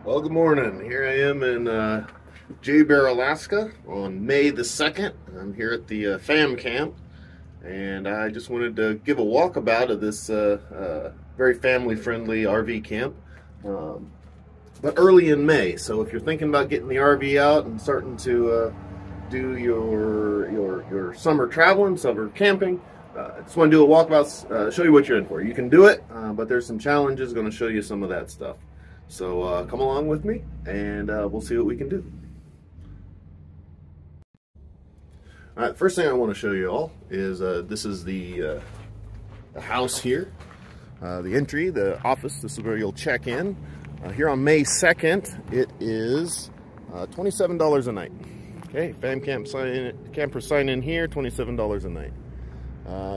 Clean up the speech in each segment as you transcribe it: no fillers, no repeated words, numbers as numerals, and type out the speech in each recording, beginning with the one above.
Well, good morning. Here I am in JBER, Alaska on May the 2nd. I'm here at the FamCamp, and I just wanted to give a walkabout of this very family-friendly RV camp, but early in May. So if you're thinking about getting the RV out and starting to do your summer traveling, summer camping, I just want to do a walkabout, show you what you're in for. You can do it, but there's some challenges. Going to show you some of that stuff. So come along with me, and we'll see what we can do. All right, first thing I want to show you all is this is the house here, the entry, the office. This is where you'll check in. Here on May 2nd, it is $27 a night. Okay, camper sign in here, $27 a night.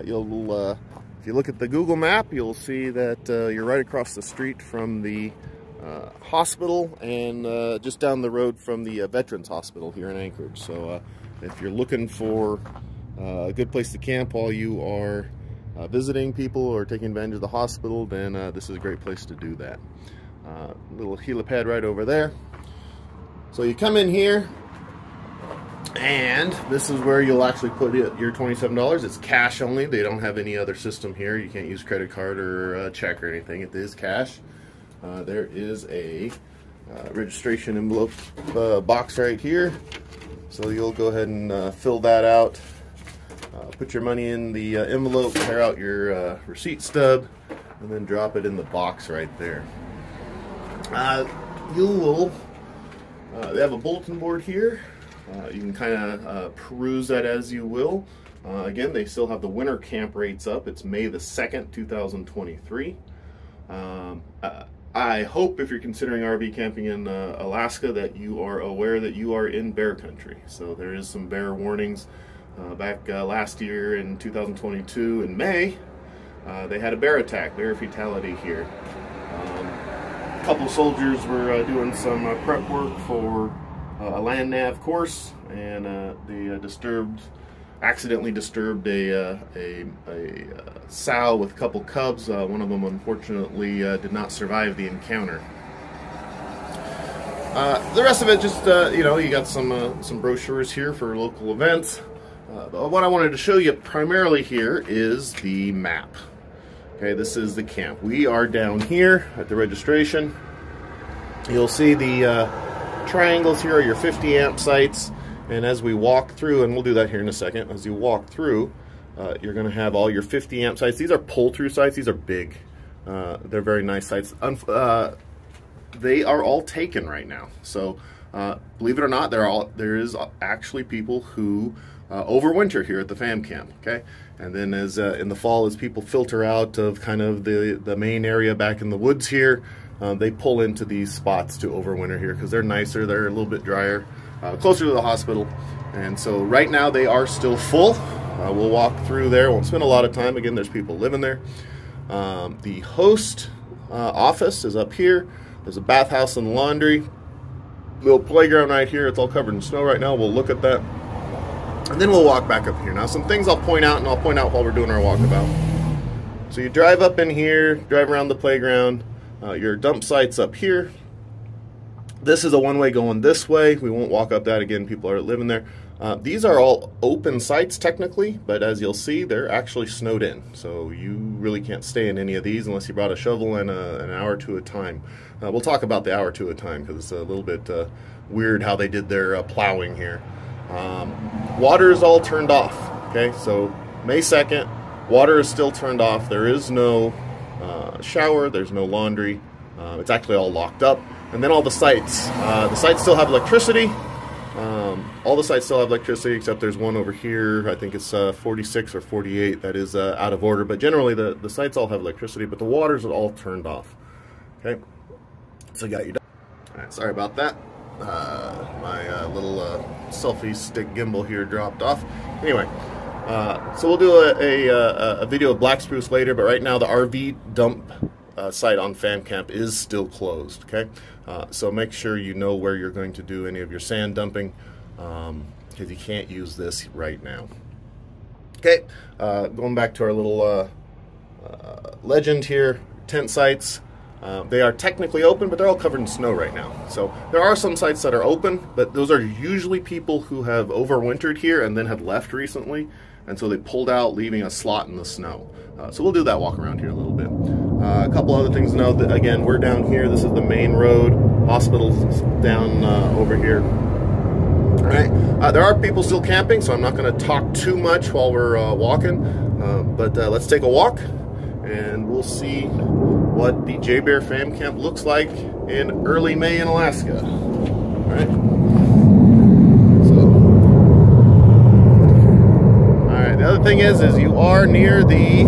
If you look at the Google map, you'll see that you're right across the street from the hospital and just down the road from the Veterans Hospital here in Anchorage. So if you're looking for a good place to camp while you are visiting people or taking advantage of the hospital, then this is a great place to do that. Little helipad right over there. So you come in here, and this is where you'll actually put your $27. It's cash only. They don't have any other system here. You can't use credit card or check or anything. It is cash. There is a registration envelope box right here. So you'll go ahead and fill that out. Put your money in the envelope, tear out your receipt stub, and then drop it in the box right there. They have a bulletin board here. You can kind of peruse that as you will. Again, they still have the winter camp rates up. It's May the 2nd, 2023. I hope if you're considering RV camping in Alaska that you are aware that you are in bear country. So there is some bear warnings. Back last year in 2022 in May, they had a bear attack, bear fatality here. A couple soldiers were doing some prep work for a land nav course, and they accidentally disturbed a sow with a couple cubs. One of them unfortunately did not survive the encounter. The rest of it, just you got some brochures here for local events. But what I wanted to show you primarily here is the map. Okay, this is the camp. We are down here at the registration. You'll see the triangles here are your 50 amp sites. And as we walk through, and we'll do that here in a second, as you walk through, you're going to have all your 50 amp sites. These are pull-through sites. These are big. They're very nice sites. They are all taken right now. So believe it or not, there is actually people who overwinter here at the FamCamp. Okay, and then as in the fall, as people filter out of kind of the main area back in the woods here, they pull into these spots to overwinter here because they're nicer. They're a little bit drier. Closer to the hospital, and so right now they are still full. We'll walk through there, won't spend a lot of time. Again, there's people living there. The host office is up here. There's a bathhouse and laundry. Little playground right here. It's all covered in snow right now. We'll look at that, and then we'll walk back up here. Now some things I'll point out, and I'll point out while we're doing our walkabout. So you drive up in here, drive around the playground. Your dump site's up here. This is a one-way going this way. We won't walk up that again. People are living there. These are all open sites technically, but as you'll see, they're actually snowed in. So you really can't stay in any of these unless you brought a shovel and an hour or two at a time. We'll talk about the hour or two at a time because it's a little bit weird how they did their plowing here. Water is all turned off. Okay, so May 2nd, water is still turned off. There is no shower. There's no laundry. It's actually all locked up. And then all the sites still have electricity. All the sites still have electricity except there's one over here. I think it's 46 or 48 that is out of order. But generally the sites all have electricity, but the water's all turned off. Okay, so you got your. All right, sorry about that. My little selfie stick gimbal here dropped off. Anyway, so we'll do a video of Black Spruce later. But right now the RV dump site on FamCamp is still closed. Okay, so make sure you know where you're going to do any of your sand dumping, because you can't use this right now. Okay, going back to our little legend here, tent sites. They are technically open, but they're all covered in snow right now. So there are some sites that are open, but those are usually people who have overwintered here and then have left recently, and so they pulled out, leaving a slot in the snow. So we'll do that walk around here a little bit. A couple other things to note. That, again, we're down here. This is the main road. Hospital's down over here. All right. There are people still camping, so I'm not going to talk too much while we're walking. But let's take a walk, and we'll see what the JBER FamCamp looks like in early May in Alaska. All right. The other thing is you are near the,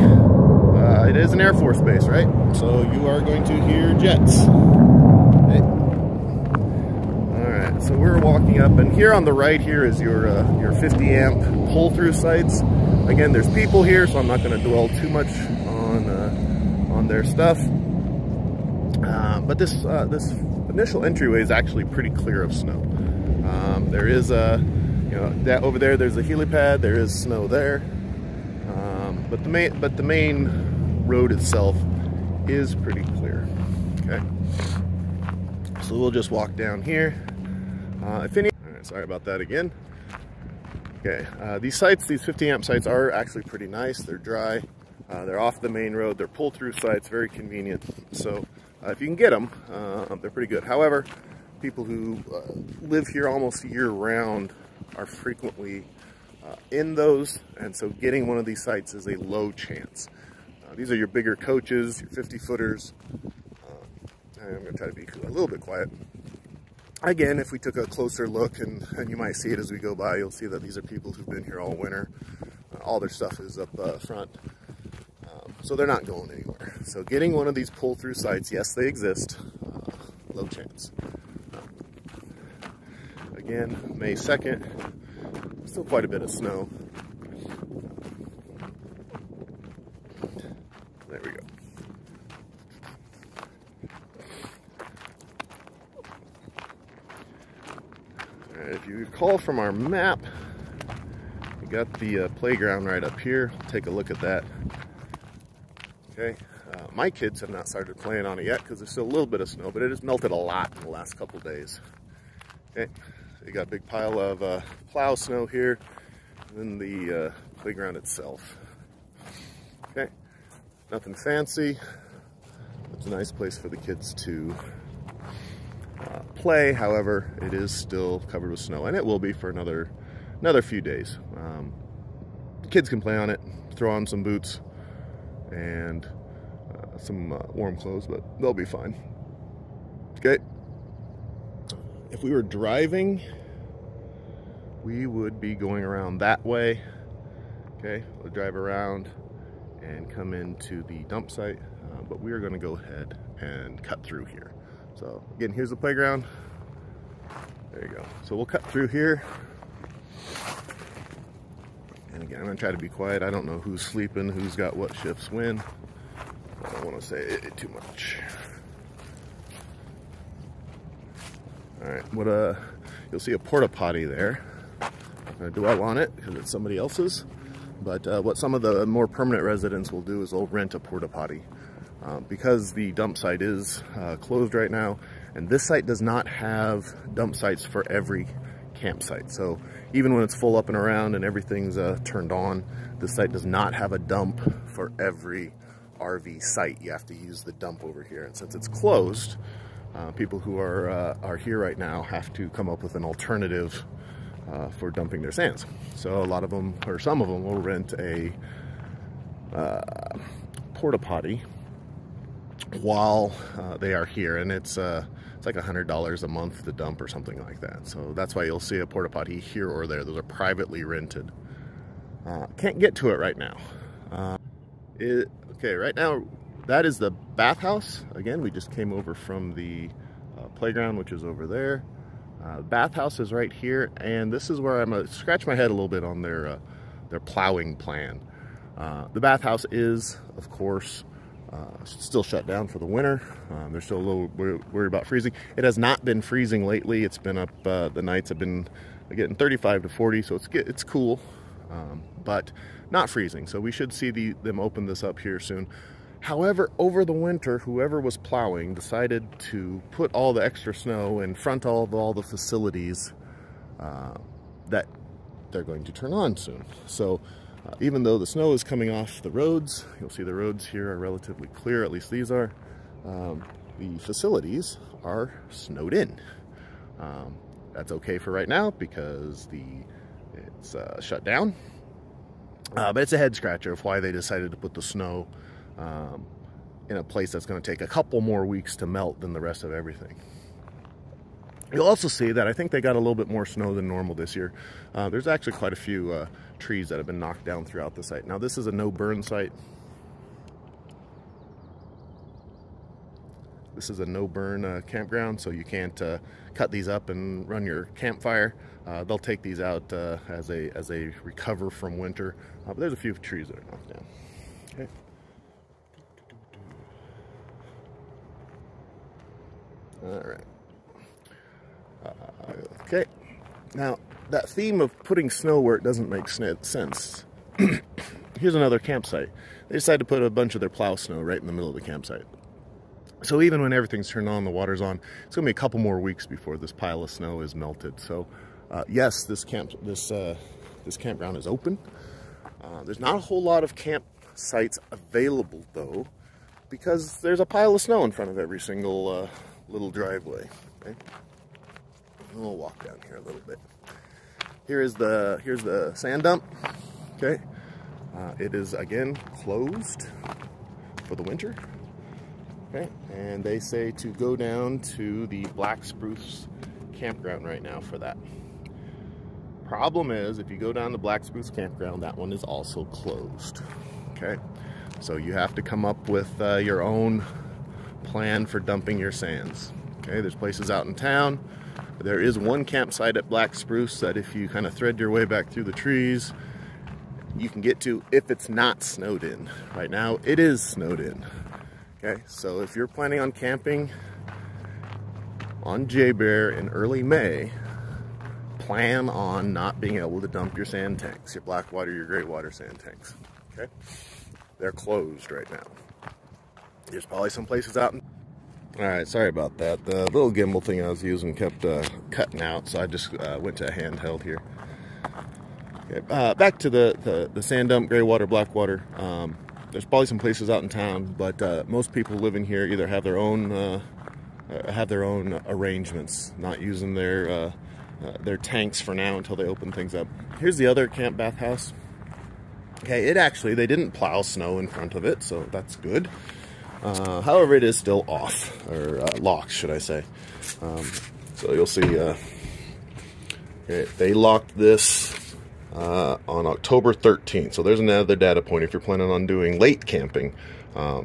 it is an Air Force base, right? So you are going to hear jets. Okay. All right, so we're walking up, and here on the right here is your 50 amp pull-through sites. Again, there's people here, so I'm not going to dwell too much on their stuff. But this initial entryway is actually pretty clear of snow. There is a, that over there, there's a helipad. There is snow there, but the main road itself is pretty clear. Okay, so we'll just walk down here. All right, sorry about that again. Okay, these sites, these 50 amp sites, are actually pretty nice. They're dry. They're off the main road. They're pull-through sites, very convenient. So if you can get them, they're pretty good. However, people who live here almost year-round are frequently in those, and so getting one of these sites is a low chance. These are your bigger coaches, your 50-footers. I'm going to try to be a little bit quiet. Again, if we took a closer look, and you might see it as we go by, you'll see that these are people who've been here all winter. All their stuff is up front, so they're not going anywhere. So getting one of these pull-through sites, yes, they exist, low chance. Again, May 2nd, still quite a bit of snow. There we go. All right, if you recall from our map, we got the playground right up here. Take a look at that. Okay, my kids have not started playing on it yet because there's still a little bit of snow, but it has melted a lot in the last couple days. Okay. You got a big pile of plow snow here, and then the playground itself. Okay, nothing fancy. It's a nice place for the kids to play. However, it is still covered with snow, and it will be for another few days. Kids can play on it, throw on some boots and some warm clothes, but they'll be fine. Okay. If we were driving, we would be going around that way. Okay, we'll drive around and come into the dump site, but we are going to go ahead and cut through here. So again, here's the playground. There you go. So we'll cut through here. And again, I'm going to try to be quiet. I don't know who's sleeping, who's got what shifts when. I don't want to say it too much. All right, you'll see a porta potty there. I'm going to dwell on it because it's somebody else's. But what some of the more permanent residents will do is they'll rent a porta potty because the dump site is closed right now, and this site does not have dump sites for every campsite. So even when it's full up and around and everything's turned on, this site does not have a dump for every RV site. You have to use the dump over here, and since it's closed, people who are here right now have to come up with an alternative for dumping their sands. So a lot of them, or some of them, will rent a porta potty while they are here, and it's like $100 a month to dump or something like that. So that's why you'll see a porta potty here or there. Those are privately rented. Can't get to it right now. Okay, right now that is the bathhouse. Again, we just came over from the playground, which is over there. Bathhouse is right here, and this is where I'm gonna scratch my head a little bit on their plowing plan. The bathhouse is, of course, still shut down for the winter. They're still a little worried about freezing. It has not been freezing lately. It's been up, the nights have been getting 35 to 40, so it's cool, but not freezing. So we should see them open this up here soon. However, over the winter, whoever was plowing decided to put all the extra snow in front of all the facilities that they're going to turn on soon. So even though the snow is coming off the roads, you'll see the roads here are relatively clear, at least these are, the facilities are snowed in. That's okay for right now because it's shut down. But it's a head scratcher of why they decided to put the snow in a place that's going to take a couple more weeks to melt than the rest of everything. You'll also see that I think they got a little bit more snow than normal this year. There's actually quite a few trees that have been knocked down throughout the site. Now this is a no-burn site. This is a no-burn campground, so you can't cut these up and run your campfire. They'll take these out as they recover from winter. But there's a few trees that are knocked down. Okay. All right. Okay. Now that theme of putting snow where it doesn't make sense. Here's another campsite. They decided to put a bunch of their plow snow right in the middle of the campsite. So even when everything's turned on, the water's on, it's going to be a couple more weeks before this pile of snow is melted. So yes, this campground is open. There's not a whole lot of campsites available though, because there's a pile of snow in front of every single little driveway. Okay? We'll walk down here a little bit. Here's the sand dump. Okay, it is again closed for the winter. Okay, and they say to go down to the Black Spruce campground right now for that. Problem is, if you go down to Black Spruce campground, that one is also closed. Okay, so you have to come up with your own plan for dumping your sands. Okay, there's places out in town. There is one campsite at Black Spruce that if you kind of thread your way back through the trees, you can get to if it's not snowed in. Right now, it is snowed in. Okay, so if you're planning on camping on JBER in early May, plan on not being able to dump your sand tanks, your black water, your gray water sand tanks. Okay, they're closed right now. There's probably some places out in... Alright, sorry about that. The little gimbal thing I was using kept cutting out, so I just went to a handheld here. Okay, back to the sand dump, gray water, black water. There's probably some places out in town, but most people living here either have their own arrangements, not using their tanks for now until they open things up. Here's the other camp bathhouse. Okay, they didn't plow snow in front of it, so that's good. However, it is still off, or locked, should I say. So you'll see, okay, they locked this on October 13th. So there's another data point if you're planning on doing late camping.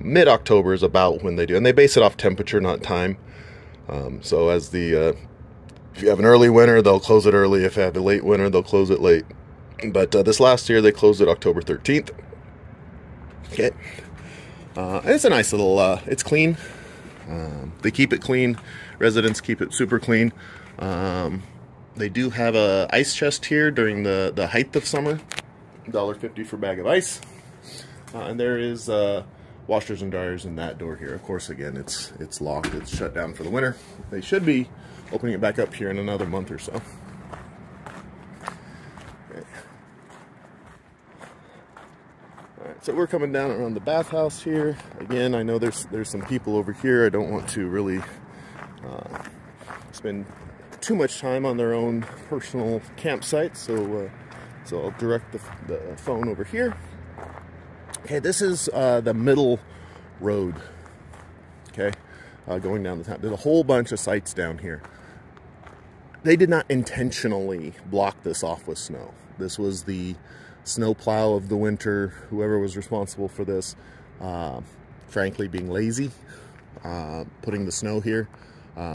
Mid-October is about when they do, and they base it off temperature, not time. So as if you have an early winter, they'll close it early. If you have a late winter, they'll close it late. But this last year, they closed it October 13th. Okay. It's a nice little, it's clean. They keep it clean. Residents keep it super clean. They do have a ice chest here during the height of summer. $1.50 for a bag of ice. And there is washers and dryers in that door here. Of course, again, it's locked. It's shut down for the winter. They should be opening it back up here in another month or so. Okay. Alright, so we're coming down around the bathhouse here. Again, I know there's some people over here. I don't want to really spend too much time on their own personal campsite, so I'll direct the phone over here. Okay, this is the middle road. Okay, going down the town. There's a whole bunch of sites down here. They did not intentionally block this off with snow. This was the snow plow of the winter. Whoever was responsible for this, frankly, being lazy, putting the snow here.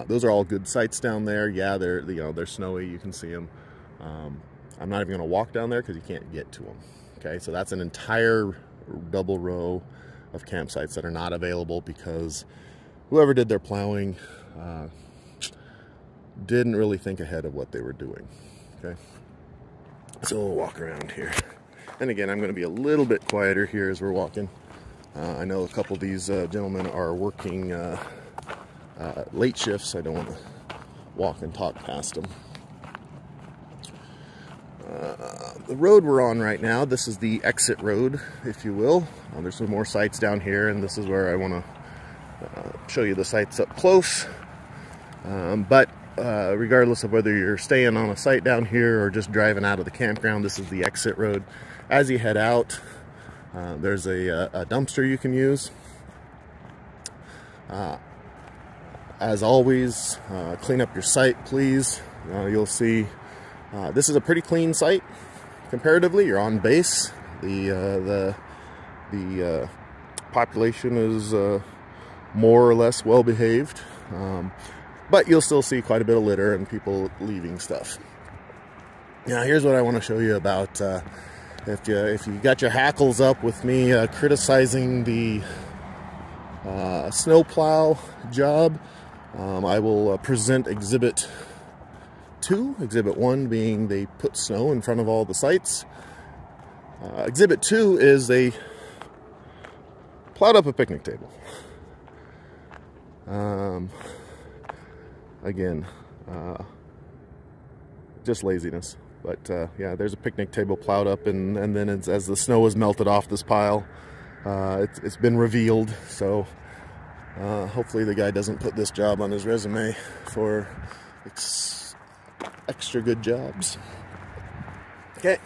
Those are all good sites down there. Yeah, they're snowy. You can see them. I'm not even going to walk down there because you can't get to them. Okay, so that's an entire double row of campsites that are not available because whoever did their plowing didn't really think ahead of what they were doing. Okay, so we'll walk around here. And again, I'm going to be a little bit quieter here as we're walking. I know a couple of these gentlemen are working late shifts. I don't want to walk and talk past them. The road we're on right now, this is the exit road, if you will. There's some more sites down here, and this is where I want to show you the sites up close. But regardless of whether you're staying on a site down here or just driving out of the campground, this is the exit road. As you head out, there's a dumpster you can use. As always, clean up your site, please. You'll see this is a pretty clean site comparatively. You're on base. The population is more or less well behaved, but you'll still see quite a bit of litter and people leaving stuff. Now, here's what I want to show you about. If you got your hackles up with me criticizing the snowplow job, I will present Exhibit 2. Exhibit 1 being they put snow in front of all the sites. Exhibit 2 is they plowed up a picnic table. Again, just laziness. But yeah, there's a picnic table plowed up, and then as the snow has melted off this pile, it's been revealed. So hopefully the guy doesn't put this job on his resume for extra good jobs. Okay,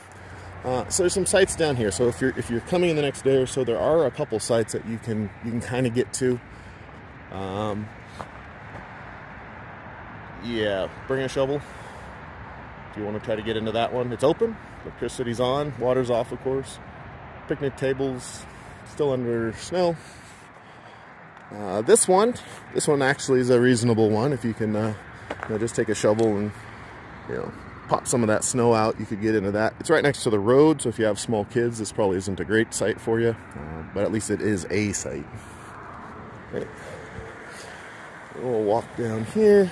so there's some sites down here. So if you're coming in the next day or so, there are a couple sites that you can kind of get to. Yeah, bring a shovel if you want to try to get into that one. It's open, electricity's on, water's off, of course. Picnic tables still under snow. This one actually is a reasonable one. If you can just take a shovel and pop some of that snow out, you could get into that. It's right next to the road, so if you have small kids, this probably isn't a great site for you, but at least it is a site. Okay. We'll walk down here.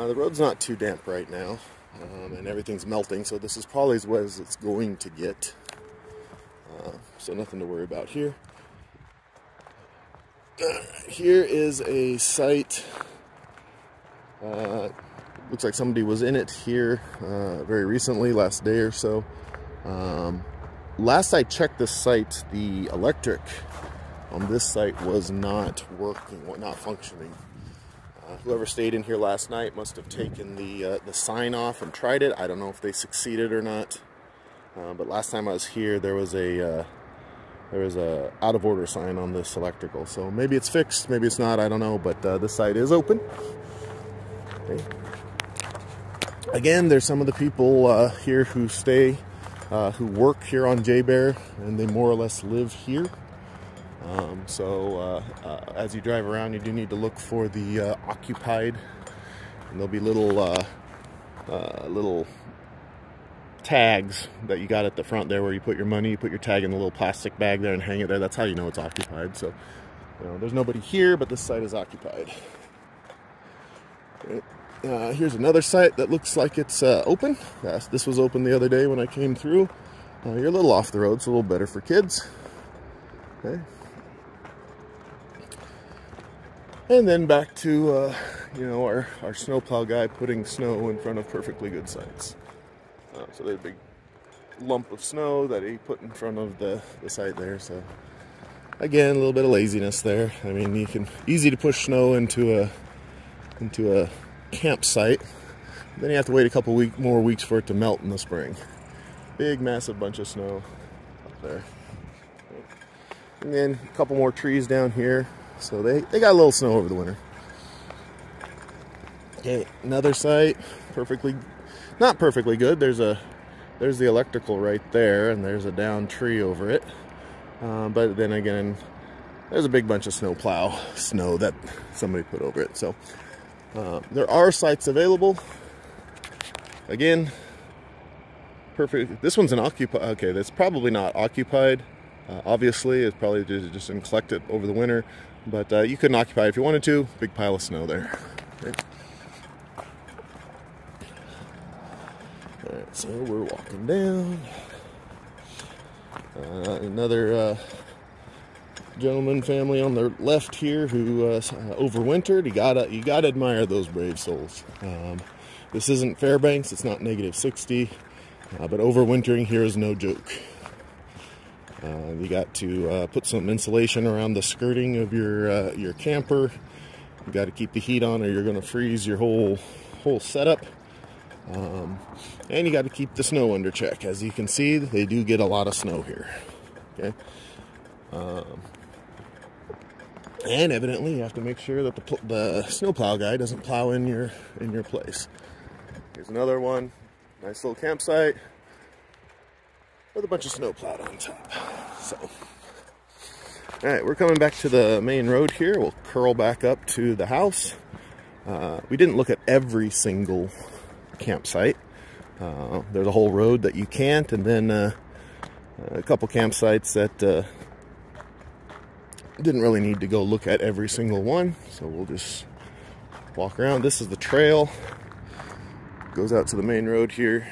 The road's not too damp right now, and everything's melting, so this is probably as wet as it's going to get. So nothing to worry about here. Here is a site. Looks like somebody was in it here very recently, last day or so. Last I checked this site, the electric on this site was not working, not functioning. Whoever stayed in here last night must have taken the sign off and tried it. I don't know if they succeeded or not. But last time I was here, there was a out of order sign on this electrical. So maybe it's fixed, maybe it's not. I don't know. But this site is open. Okay. Again, there's some of the people here who stay, who work here on JBER, and they more or less live here. As you drive around, you do need to look for the occupied, and there'll be little tags that you got at the front there where you put your money. You put your tag in the little plastic bag there and hang it there. That's how you know it's occupied. So there's nobody here, but this site is occupied. Okay. Here's another site that looks like it's open. This was open the other day when I came through. You're a little off the road, so a little better for kids. Okay. And then back to, our snowplow guy putting snow in front of perfectly good sites. So there's a big lump of snow that he put in front of the site there. So again, a little bit of laziness there. I mean, easy to push snow into a campsite. Then you have to wait a couple more weeks for it to melt in the spring. Big, massive bunch of snow up there. And then a couple more trees down here. So they got a little snow over the winter. Okay, another site, not perfectly good. There's the electrical right there, and there's a downed tree over it. But then again, there's a big bunch of snow that somebody put over it. So there are sites available. Again, perfect. This one's an occupied. Okay, that's probably not occupied. Obviously, it's probably just didn't collect it over the winter. But you couldn't occupy it if you wanted to. Big pile of snow there. Okay. So we're walking down. Another gentleman family on the left here who overwintered. You gotta admire those brave souls. This isn't Fairbanks, it's not -60, but overwintering here is no joke. You got to put some insulation around the skirting of your camper. You got to keep the heat on, or you're going to freeze your whole setup. And you got to keep the snow under check. As you can see, they do get a lot of snow here. Okay. And evidently, you have to make sure that the snowplow guy doesn't plow in your place. Here's another one. Nice little campsite with a bunch of snow plowed on top. So, all right, we're coming back to the main road here. We'll curl back up to the house. We didn't look at every single campsite. There's a whole road that you can't, and then a couple campsites that didn't really need to go look at every single one. So we'll just walk around. This is the trail. Goes out to the main road here.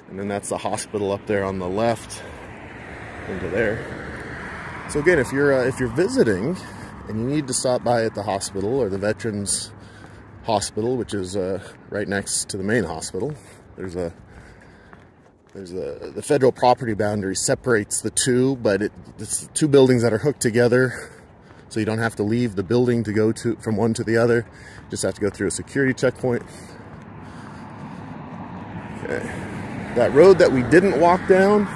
And then that's the hospital up there on the left into there. So again, if you're visiting and you need to stop by at the hospital or the Veterans Hospital, which is right next to the main hospital, the federal property boundary separates the two, but it's two buildings that are hooked together, so you don't have to leave the building to go from one to the other. You just have to go through a security checkpoint. Okay. That road that we didn't walk down,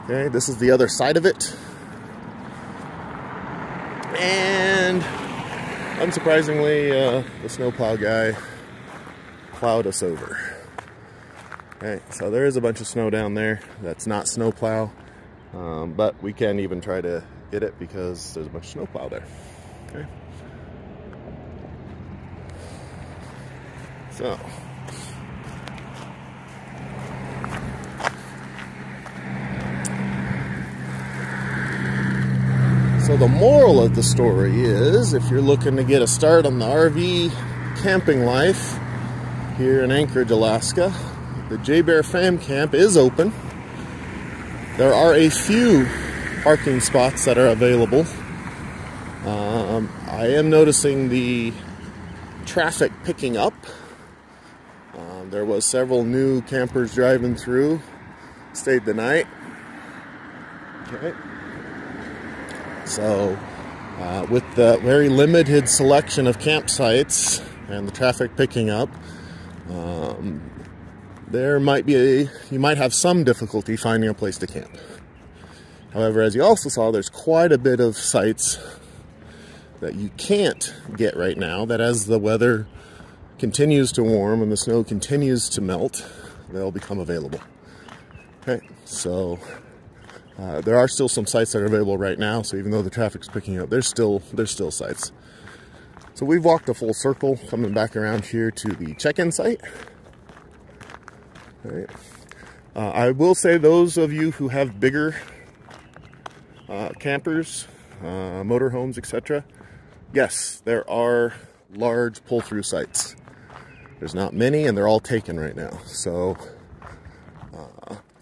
okay, this is the other side of it. And unsurprisingly, the snowplow guy plowed us over. Okay, so there is a bunch of snow down there. That's not snowplow, but we can't even try to get it because there's a bunch of snowplow there. Okay. So the moral of the story is, if you're looking to get a start on the RV camping life here in Anchorage, Alaska, the JBER FamCamp is open. There are a few parking spots that are available. I am noticing the traffic picking up. There was several new campers driving through, stayed the night. Okay. So, with the very limited selection of campsites and the traffic picking up, you might have some difficulty finding a place to camp. However, as you also saw, there's quite a bit of sites that you can't get right now, that as the weather continues to warm and the snow continues to melt, they'll become available. Okay, so there are still some sites that are available right now, so even though the traffic's picking up, there's still sites. So we've walked a full circle coming back around here to the check-in site. All right. I will say, those of you who have bigger campers, motorhomes, etc., yes, there are large pull-through sites. There's not many, and they're all taken right now. So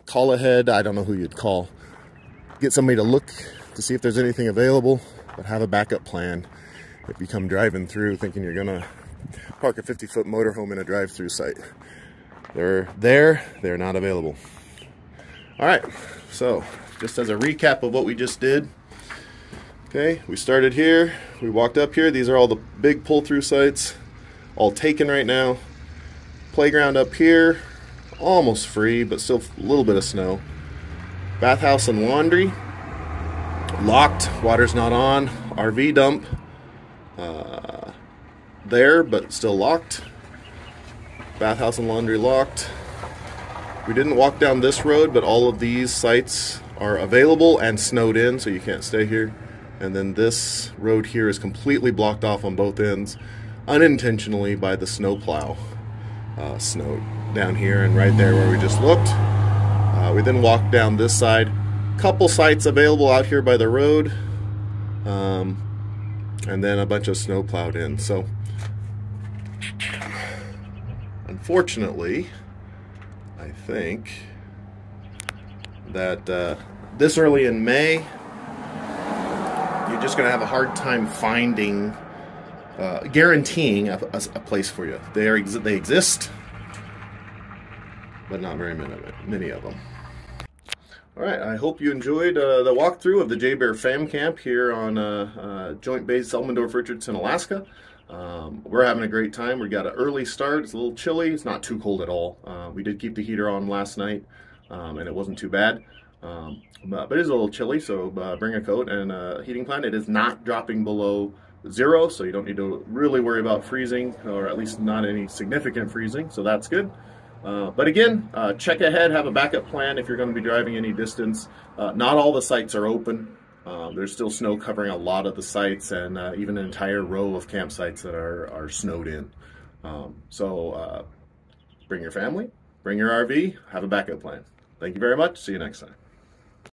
call ahead. I don't know who you'd call. Get somebody to look to see if there's anything available, but have a backup plan if you come driving through thinking you're gonna park a 50-foot motorhome in a drive-through site. They're not available. All right, so just as a recap of what we just did, okay, we started here, we walked up here. These are all the big pull-through sites, all taken right now. Playground up here, almost free, but still a little bit of snow. Bathhouse and laundry, locked, water's not on. RV dump, there, but still locked. Bathhouse and laundry locked. We didn't walk down this road, but all of these sites are available and snowed in, so you can't stay here. And then this road here is completely blocked off on both ends, unintentionally, by the snowplow. Snow down here and right there where we just looked. We then walked down this side. Couple sites available out here by the road, and then a bunch of snow plowed in. So unfortunately, I think that this early in May, you're just going to have a hard time finding, guaranteeing a place for you. They exist, but not very many of them. All right, I hope you enjoyed the walkthrough of the JBER FamCamp here on Joint Base, Elemndorf-Richardson, Alaska. We're having a great time. We got an early start. It's a little chilly. It's not too cold at all. We did keep the heater on last night, and it wasn't too bad. But it is a little chilly, so bring a coat and a heating plant. It is not dropping below 0, so you don't need to really worry about freezing, or at least not any significant freezing, so that's good. But again, check ahead, have a backup plan if you're going to be driving any distance. Not all the sites are open. There's still snow covering a lot of the sites, and even an entire row of campsites that are snowed in. So bring your family, bring your RV, have a backup plan. Thank you very much. See you next time.